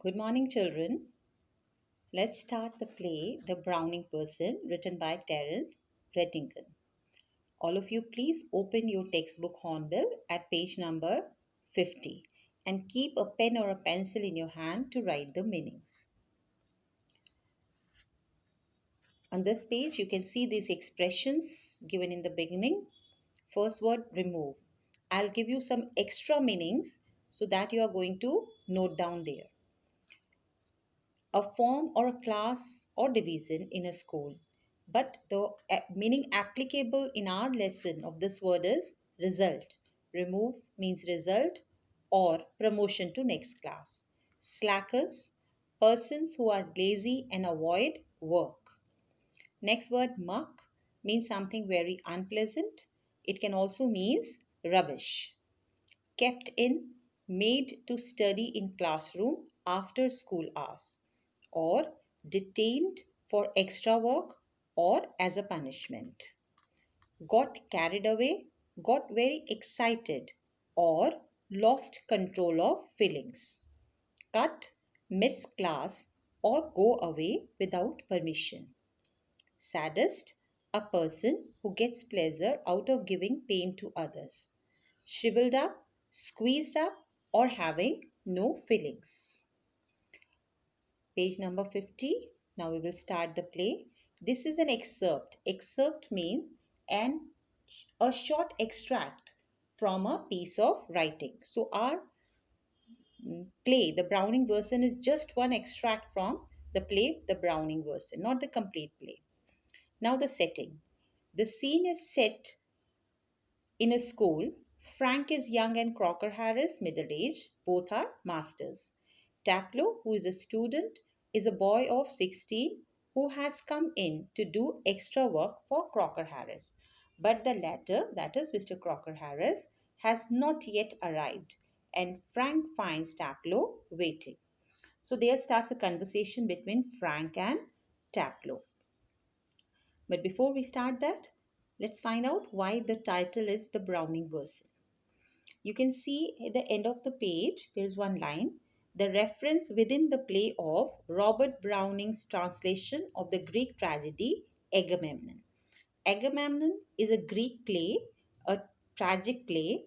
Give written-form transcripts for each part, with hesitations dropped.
Good morning, children. Let's start the play The Browning Person, written by Terence Rettingen. All of you, please open your textbook Hornbill at page number 50 and keep a pen or a pencil in your hand to write the meanings. On this page, you can see these expressions given in the beginning. First word, remove. I'll give you some extra meanings so that you are going to note down there. A form or a class or division in a school. But the meaning applicable in our lesson of this word is result. Remove means result or promotion to next class. Slackers, persons who are lazy and avoid work. Next word, muck, means something very unpleasant. It can also means rubbish. Kept in, made to study in classroom after school hours, or detained for extra work or as a punishment. Got carried away, got very excited, or lost control of feelings. Cut, miss class, or go away without permission. Sadist, a person who gets pleasure out of giving pain to others. Shriveled up, squeezed up, or having no feelings. Page number 50. Now we will start the play. This is an excerpt. Excerpt means a short extract from a piece of writing. So our play, the Browning version, is just one extract from the play, the Browning version, not the complete play. Now the setting. The scene is set in a school. Frank is young and Crocker Harris middle-aged. Both are masters. Taplow, who is a student, is a boy of 16 who has come in to do extra work for Crocker Harris. But the latter, that is Mr. Crocker Harris, has not yet arrived, and Frank finds Taplow waiting. So there starts a conversation between Frank and Taplow. But before we start that, let's find out why the title is the Browning version. You can see at the end of the page, there is one line, the reference within the play of Robert Browning's translation of the Greek tragedy Agamemnon. Agamemnon is a Greek play, a tragic play,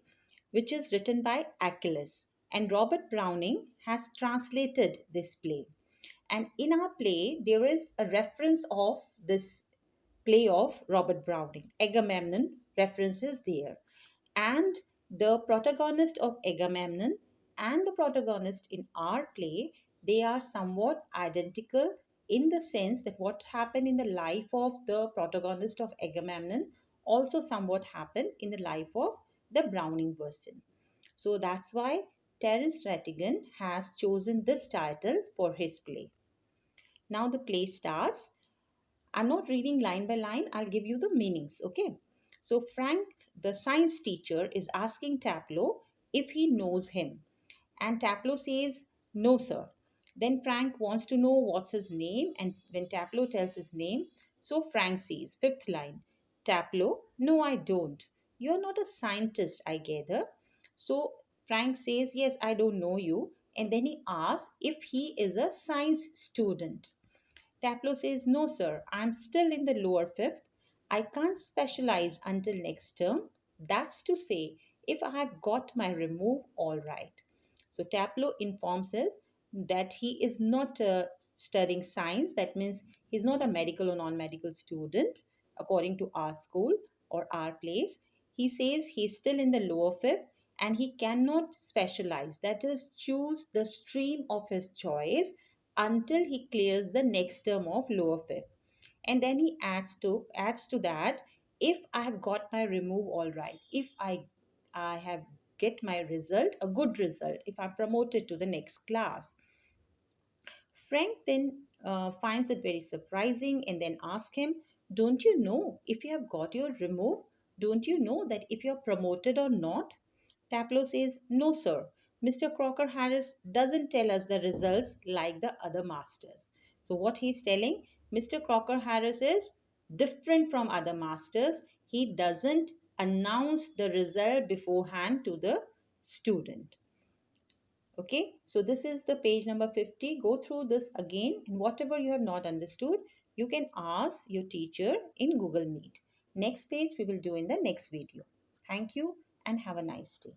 which is written by Achilles. And Robert Browning has translated this play. And in our play, there is a reference of this play of Robert Browning. Agamemnon references there. And the protagonist of Agamemnon and the protagonist in our play, they are somewhat identical in the sense that what happened in the life of the protagonist of Agamemnon also somewhat happened in the life of the Browning version. So that's why Terence Rattigan has chosen this title for his play. Now the play starts. I'm not reading line by line, I'll give you the meanings, okay? So, Frank, the science teacher, is asking Taplow if he knows him. And Taplow says, no, sir. Then Frank wants to know what's his name. And when Taplow tells his name, so Frank says, fifth line, Taplow, no, I don't. You're not a scientist, I gather. So Frank says, yes, I don't know you. And then he asks if he is a science student. Taplow says, no, sir, I'm still in the lower fifth. I can't specialize until next term. That's to say, if I have got my remove all right. So Taplow informs us that he is not studying science. That means he's not a medical or non medical student, according to our school or our place. He says he's still in the lower fifth and he cannot specialize, that is, choose the stream of his choice until he clears the next term of lower fifth. And then he adds to that, if I have got my remove all right, if I have get my result, a good result, if I'm promoted to the next class. Frank then finds it very surprising and then asks him, don't you know if you have got your remove? Don't you know that if you're promoted or not? Taplow says, no, sir. Mr. Crocker Harris doesn't tell us the results like the other masters. So, what he's telling, Mr. Crocker Harris is different from other masters. He doesn't announce the result beforehand to the student. Okay, so this is the page number 50. Go through this again, and whatever you have not understood, you can ask your teacher in Google Meet. Next page we will do in the next video. Thank you and have a nice day.